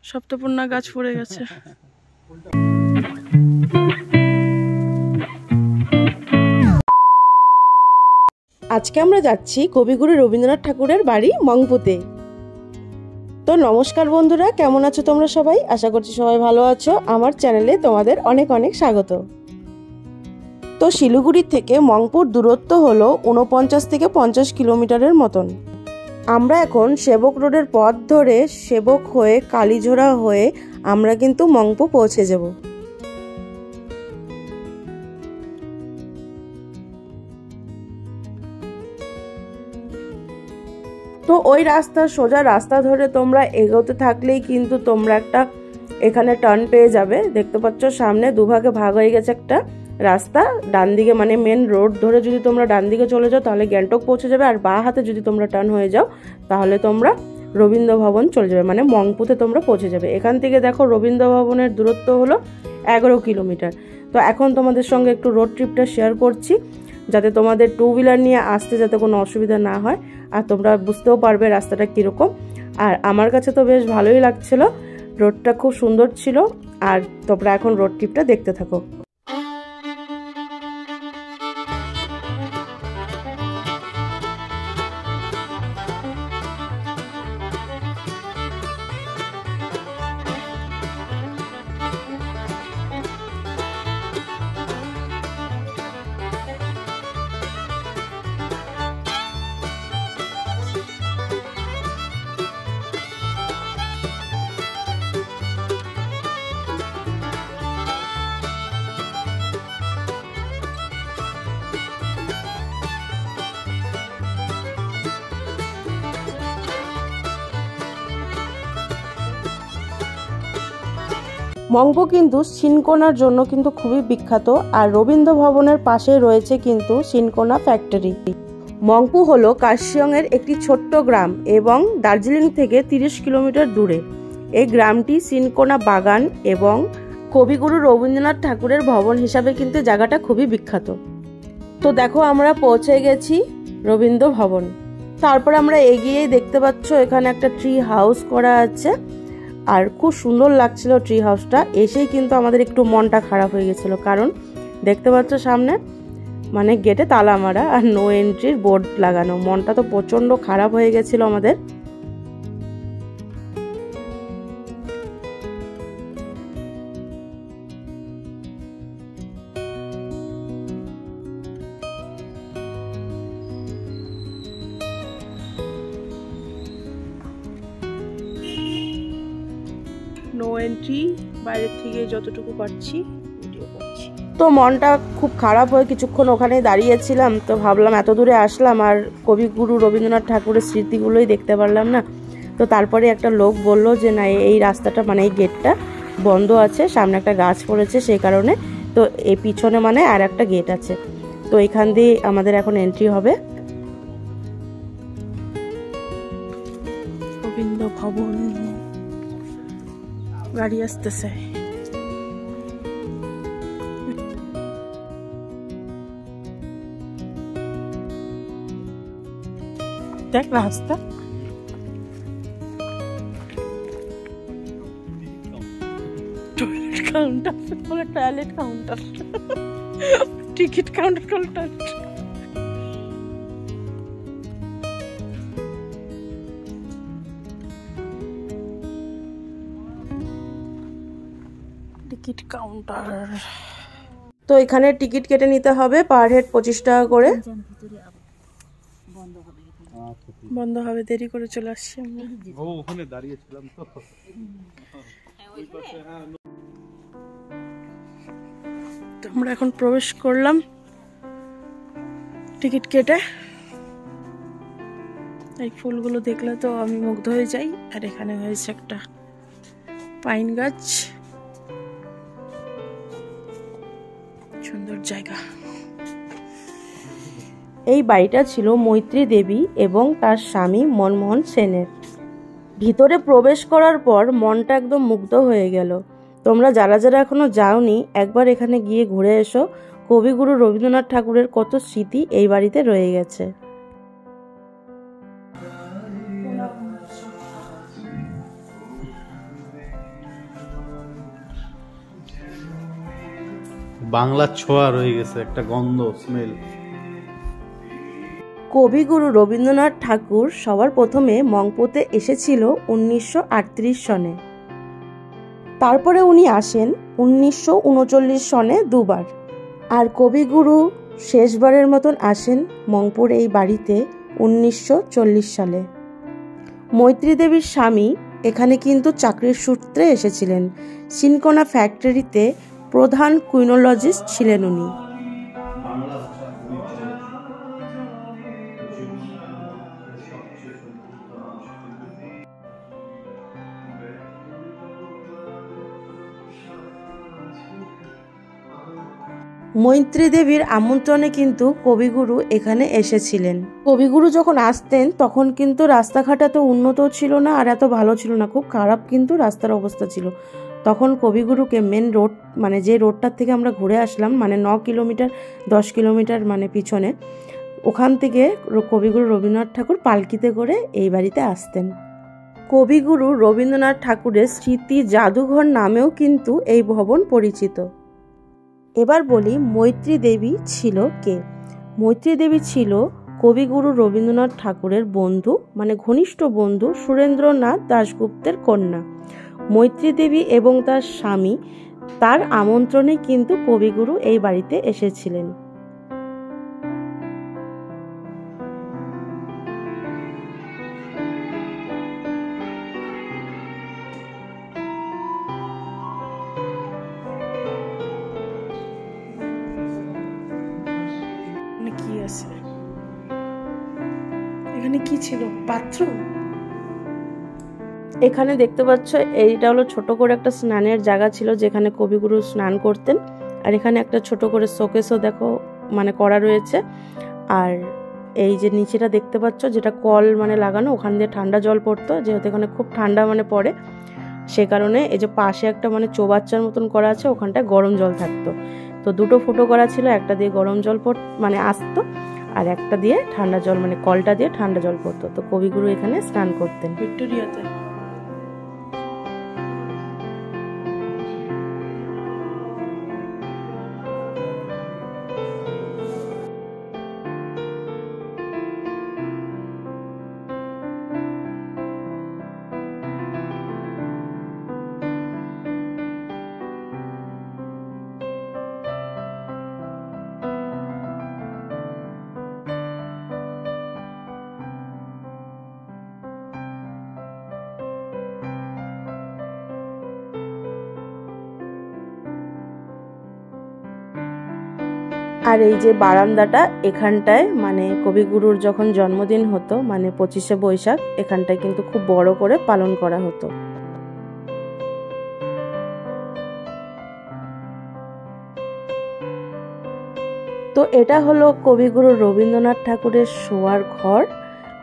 সপ্তপূর্ণা গাছ পড়ে গেছে। আজকে আমরা যাচ্ছি কবিগুরু রবীন্দ্রনাথ ঠাকুরের বাড়ি মংপুতে। তো নমস্কার বন্ধুরা, কেমন আছো তোমরা সবাই? আশা করছি সবাই ভালো আছো। আমার চ্যানেলে তোমাদের অনেক অনেক স্বাগত। তো শিলিগুড়ি থেকে মংপুর দূরত্ব হলো 49 থেকে 50 কিলোমিটারের মতন। আমরা এখন সেবক রোডের পথ ধরে সেবক হয়ে কালীঝোড়া হয়ে আমরা কিন্তু মংপু পৌঁছে যাব। তো ওই রাস্তা সোজা রাস্তা ধরে তোমরা এগোতে থাকলেই কিন্তু তোমরা একটা এখানে টার্ন পেয়ে যাবে। দেখতে পাচ্ছ সামনে দুভাগে ভাগ হয়ে গেছে একটা রাস্তা। ডান দিকে মানে মেন রোড ধরে যদি তোমরা ডান দিকে চলে যাও তাহলে গ্যাংটক পৌঁছে যাবে, আর বাঁ হাতে যদি তোমরা টার্ন হয়ে যাও তাহলে তোমরা রবীন্দ্র ভবন চলে যাবে, মানে মংপুতে তোমরা পৌঁছে যাবে। এখান থেকে দেখো রবীন্দ্র ভবনের দূরত্ব হলো 11 কিলোমিটার। তো এখন তোমাদের সঙ্গে একটু রোড ট্রিপটা শেয়ার করছি, যাতে তোমাদের টু হুইলার নিয়ে আসতে যাতে কোনো অসুবিধা না হয়, আর তোমরা বুঝতেও পারবে রাস্তাটা কীরকম। আর আমার কাছে তো বেশ ভালোই লাগছিল, রোডটা খুব সুন্দর ছিল। আর তোমরা এখন রোড ট্রিপটা দেখতে থাকো। মংপু কিন্তু সিনকোনার জন্য কিন্তু খুবই বিখ্যাত, আর রবীন্দ্র ভবনের পাশে রয়েছে কিন্তু সিনকোনা ফ্যাক্টরি। মংপু হলো কার্শিয়ংয়ের একটি ছোট্ট গ্রাম এবং দার্জিলিং থেকে 30 কিলোমিটার দূরে। এই গ্রামটি সিনকোনা বাগান এবং কবিগুরু রবীন্দ্রনাথ ঠাকুরের ভবন হিসাবে কিন্তু জায়গাটা খুবই বিখ্যাত। তো দেখো আমরা পৌঁছে গেছি রবীন্দ্র ভবন। তারপর আমরা এগিয়ে দেখতে পাচ্ছ এখানে একটা ট্রি হাউস করা আছে, আর খুব সুন্দর লাগছিল ট্রি হাউসটা। এসেই কিন্তু আমাদের একটু মনটা খারাপ হয়ে গেছিল, কারণ দেখতে পাচ্ছ সামনে মানে গেটে তালা মারা আর নো এন্ট্রির বোর্ড লাগানো। মনটা তো প্রচন্ড খারাপ হয়ে গেছিল আমাদের। নো এন্ট্রি, বাইরের থেকে যতটুকু পারছি ভিডিও করছি। তো মনটা খুব খারাপ হয়ে কিছুক্ষণ ওখানে দাঁড়িয়েছিলাম। তো ভাবলাম এত দূরে আসলাম আর কবিগুরু রবীন্দ্রনাথ ঠাকুরের স্মৃতিগুলোই দেখতে পারলাম না। তো তারপরে একটা লোক বলল যে না, এই রাস্তাটা মানে এই গেটটা বন্ধ আছে, সামনে একটা গাছ পড়েছে সেই কারণে। তো এই পিছনে মানে আর একটা গেট আছে, তো এখান দিয়ে আমাদের এখন এন্ট্রি হবে। রবীন্দ্র ভবন, গাড়ি আসতেছে। দেখ রাস্তা, টয়লেট কাউন্টার বলে toilet counter, ticket counter counter. Ticket counter. তো এখানে টিকিট কেটে নিতে হবে, পার হেড 25 টাকা করে। বন্ধ হবে, দেরি করে চলে আসছি আমরা। ওখানে দাঁড়িয়েছিলাম তো। আমরা এখন প্রবেশ করলাম টিকিট কেটে। এই ফুলগুলো দেখলে তো আমি মুগ্ধ হয়ে যাই। আর এখানে হয়েছে একটা পাইন গাছ, সুন্দর জায়গা। এই বাড়িটা ছিল মৈত্রী দেবী এবং তার স্বামী মনমোহন সেনের। ভিতরে প্রবেশ করার পর মনটা একদম মুগ্ধ হয়ে গেল। তোমরা যারা যারা এখনো যাওনি একবার এখানে গিয়ে ঘুরে এসো। কবিগুরু রবীন্দ্রনাথ ঠাকুরের কত স্মৃতি এই বাড়িতে রয়ে গেছে। বাংলার ছোঁয়া রয়ে গেছে, একটা গন্ধ, স্মেল। কবিগুরু রবীন্দ্রনাথ ঠাকুর সবার প্রথমে মংপুতে এসেছিল 1938 সনে। তারপরে উনি আসেন 1939 সনে দুবার। আর কবিগুরু শেষবারের মতন আসেন মংপুর এই বাড়িতে 1940 সালে। মৈত্রী দেবীর স্বামী এখানে কিন্তু চাকরির সূত্রে এসেছিলেন। সিনকোনা ফ্যাক্টরিতে প্রধান কুইনোলজিস্ট ছিলেন উনি। মৈত্রী দেবীর আমন্ত্রণে কিন্তু কবিগুরু এখানে এসেছিলেন। কবিগুরু যখন আসতেন তখন কিন্তু রাস্তাঘাট এত উন্নত ছিল না আর এত ভালো ছিল না, খুব খারাপ কিন্তু রাস্তার অবস্থা ছিল। তখন কবিগুরুকে মেন রোড, মানে যে রোডটার থেকে আমরা ঘুরে আসলাম, মানে 9 কিলোমিটার 10 কিলোমিটার মানে পিছনে, ওখান থেকে কবিগুরু রবীন্দ্রনাথ ঠাকুর পালকিতে করে এই বাড়িতে আসতেন। কবিগুরু রবীন্দ্রনাথ ঠাকুরের স্মৃতি জাদুঘর নামেও কিন্তু এই ভবন পরিচিত। এবার বলি মৈত্রী দেবী ছিল কে। মৈত্রী দেবী ছিল কবিগুরু রবীন্দ্রনাথ ঠাকুরের বন্ধু, মানে ঘনিষ্ঠ বন্ধু সুরেন্দ্রনাথ দাশগুপ্তের কন্যা। মৈত্রী দেবী এবং তার স্বামী তার আমন্ত্রণে কিন্তু কবিগুরু এই বাড়িতে এসেছিলেন। কি আছে এখানে, কি ছিল, বাথরুম? এখানে দেখতে পাচ্ছ এইটা হলো ছোট করে একটা স্নানের জায়গা ছিল যেখানে কবিগুরু স্নান করতেন। আর এখানে একটা ছোট করে শোকেসও দেখো মানে করা রয়েছে। আর এই যে নিচেটা দেখতে পাচ্ছ যেটা কল মানে লাগানো, ওখান দিয়ে ঠান্ডা জল পড়তো, যেহেতু এখানে খুব ঠান্ডা মানে পড়ে, সে কারণে এই যে পাশে একটা মানে চৌবাচ্চার মতন করা আছে, ওখানটায় গরম জল থাকতো। তো দুটো ফুটো করা ছিল, একটা দিয়ে গরম জল মানে আসতো আর একটা দিয়ে ঠান্ডা জল, মানে কলটা দিয়ে ঠান্ডা জল পড়তো। তো কবিগুরু এখানে স্নান করতেন ভিক্টোরিয়াতে। আর এই যে বারান্দাটা, এখানটায় মানে কবিগুরুর যখন জন্মদিন হতো মানে 25শে বৈশাখ, এখানটায় কিন্তু খুব বড় করে পালন করা হতো। তো এটা হলো কবিগুরু রবীন্দ্রনাথ ঠাকুরের শোয়ার ঘর।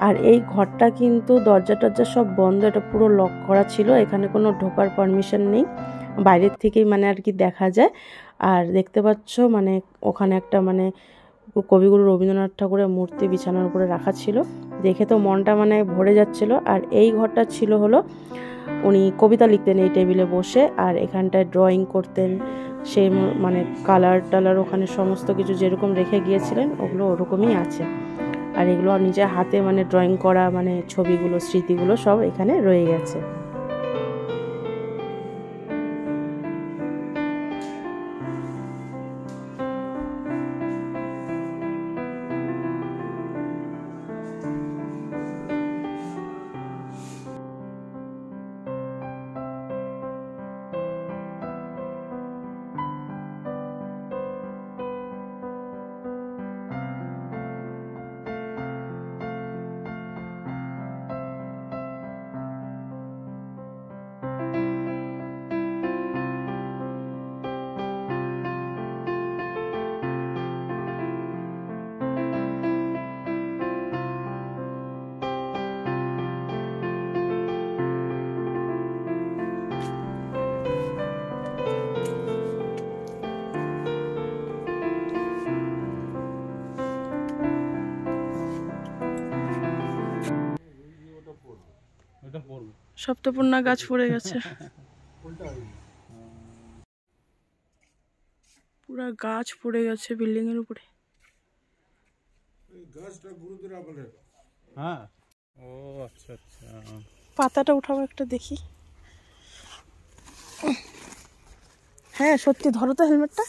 আর এই ঘরটা কিন্তু দরজা টরজা সব বন্ধ, এটা পুরো লক করা ছিল, এখানে কোনো ঢোকার পারমিশন নেই, বাইরের থেকেই মানে আর কি দেখা যায়। আর দেখতে পাচ্ছ মানে ওখানে একটা মানে কবিগুরু রবীন্দ্রনাথ ঠাকুরের মূর্তি বিছানার উপরে রাখা ছিল, দেখে তো মনটা মানে ভরে যাচ্ছিল। আর এই ঘরটা ছিল হলো উনি কবিতা লিখতেন এই টেবিলে বসে, আর এখানটায় ড্রয়িং করতেন, সেই মানে কালার টালার ওখানে সমস্ত কিছু যেরকম রেখে গিয়েছিলেন ওগুলো ওরকমই আছে। আর এগুলো নিজের হাতে মানে ড্রয়িং করা মানে ছবিগুলো, স্মৃতিগুলো সব এখানে রয়ে গেছে। সপ্তপূর্ণা গাছ পড়ে গেছে। পুরা গাছ পড়ে গেছে বিল্ডিং এর উপরে। হ্যাঁ, ও আচ্ছা আচ্ছা। পাতাটা উঠাবো একটা দেখি। হ্যাঁ সত্যি, ধরো তো হেলমেটটা।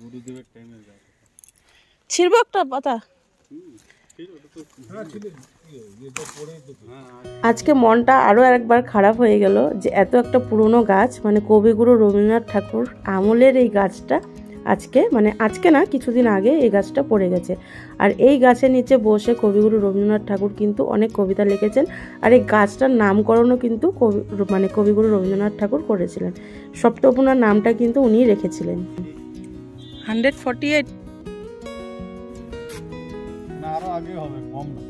গুরুদেবের টাইমে যায়। ছিড়বো একটা পাতা। আজকে মনটা আরও একবার খারাপ হয়ে গেল যে এত একটা পুরনো গাছ, মানে কবিগুরু রবীন্দ্রনাথ ঠাকুর আমলের এই গাছটা আজকে না কিছুদিন আগে এই গাছটা পড়ে গেছে। আর এই গাছের নিচে বসে কবিগুরু রবীন্দ্রনাথ ঠাকুর কিন্তু অনেক কবিতা লিখেছেন। আর এই গাছটার নামকরণও কিন্তু কবিগুরু রবীন্দ্রনাথ ঠাকুর করেছিলেন। সপ্তপুনার নামটা কিন্তু উনিই রেখেছিলেন। 148 না, আরো আগে হবে, কম না।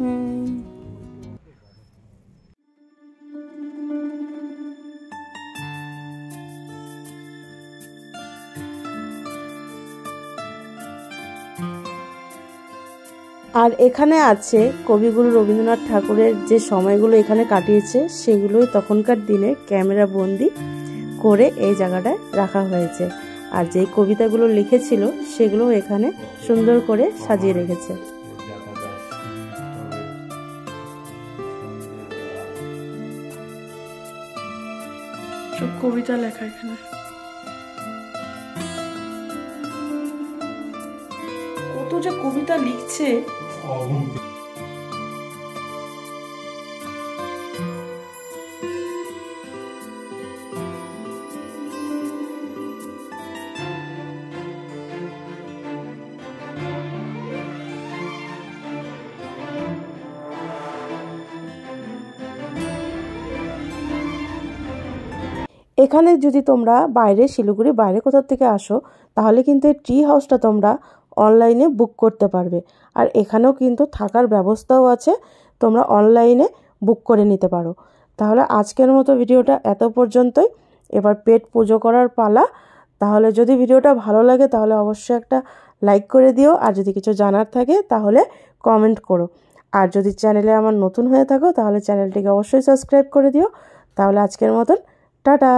আর এখানে আছে কবিগুরু রবীন্দ্রনাথ ঠাকুরের যে সময়গুলো এখানে কাটিয়েছে সেগুলোই তখনকার দিনে ক্যামেরা বন্দি করে এই জায়গাটায় রাখা হয়েছে। আর যেই কবিতাগুলো লিখেছিল সেগুলো এখানে সুন্দর করে সাজিয়ে রেখেছে। সব কবিতা লেখা এখানে। কত যে কবিতা লিখছে। এখানে যদি তোমরা শিলিগুড়ি বাইরে কোথাও থেকে আসো তাহলে কিন্তু এই ট্রি হাউসটা তোমরা অনলাইনে বুক করতে পারবে। আর এখানেও কিন্তু থাকার ব্যবস্থাও আছে, তোমরা অনলাইনে বুক করে নিতে পারো। তাহলে আজকের মতো ভিডিওটা এত পর্যন্তই। এবার পেট পুজো করার পালা। তাহলে যদি ভিডিওটা ভালো লাগে তাহলে অবশ্যই একটা লাইক করে দিও। আর যদি কিছু জানার থাকে তাহলে কমেন্ট করো। আর যদি চ্যানেলে আমার নতুন হয়ে থাকো তাহলে চ্যানেলটিকে অবশ্যই সাবস্ক্রাইব করে দিও। তাহলে আজকের মতন টাটা।